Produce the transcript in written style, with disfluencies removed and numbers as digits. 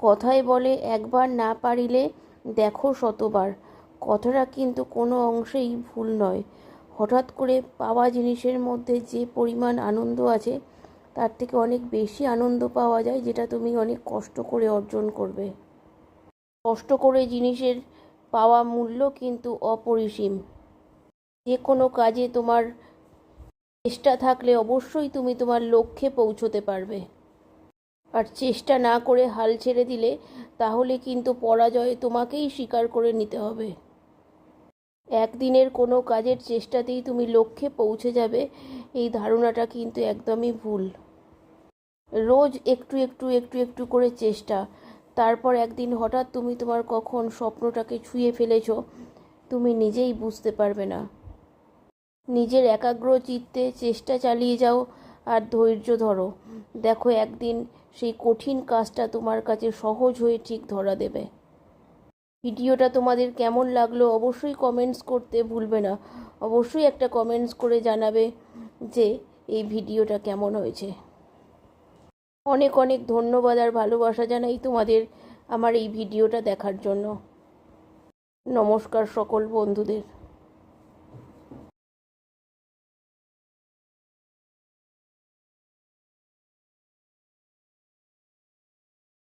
কথায় বলে একবার না পারিলে দেখো শতবার। কথাটা কিন্তু কোনো অংশেই ভুল নয়। হঠাৎ করে পাওয়া জিনিসের মধ্যে যে পরিমাণ আনন্দ আছে তার থেকে অনেক বেশি আনন্দ পাওয়া যায় যেটা তুমি অনেক কষ্ট করে অর্জন করবে। কষ্ট করে জিনিসের পাওয়া মূল্য কিন্তু অপরিসীম। যে কোনো কাজে তোমার চেষ্টা থাকলে অবশ্যই তুমি তোমার লক্ষ্যে পৌঁছতে পারবে। আর চেষ্টা না করে হাল ছেড়ে দিলে তাহলে কিন্তু পরাজয় তোমাকেই স্বীকার করে নিতে হবে। একদিনের কোনো কাজের চেষ্টাতেই তুমি লক্ষ্যে পৌঁছে যাবে, এই ধারণাটা কিন্তু একদমই ভুল। রোজ একটু একটু একটু একটু করে চেষ্টা, তারপর একদিন হঠাৎ তুমি তোমার কখন স্বপ্নটাকে ছুঁয়ে ফেলেছো তুমি নিজেই বুঝতে পারবে না। নিজের একাগ্র চিত্তে চেষ্টা চালিয়ে যাও আর ধৈর্য ধরো। দেখো একদিন সেই কঠিন কাজটা তোমার কাছে সহজ হয়ে ঠিক ধরা দেবে। ভিডিওটা তোমাদের কেমন লাগলো অবশ্যই কমেন্টস করতে ভুলবে না। অবশ্যই একটা কমেন্টস করে জানাবে যে এই ভিডিওটা কেমন হয়েছে। অনেক অনেক ধন্যবাদ আর ভালোবাসা জানাই তোমাদের আমার এই ভিডিওটা দেখার জন্য। নমস্কার সকল বন্ধুদের।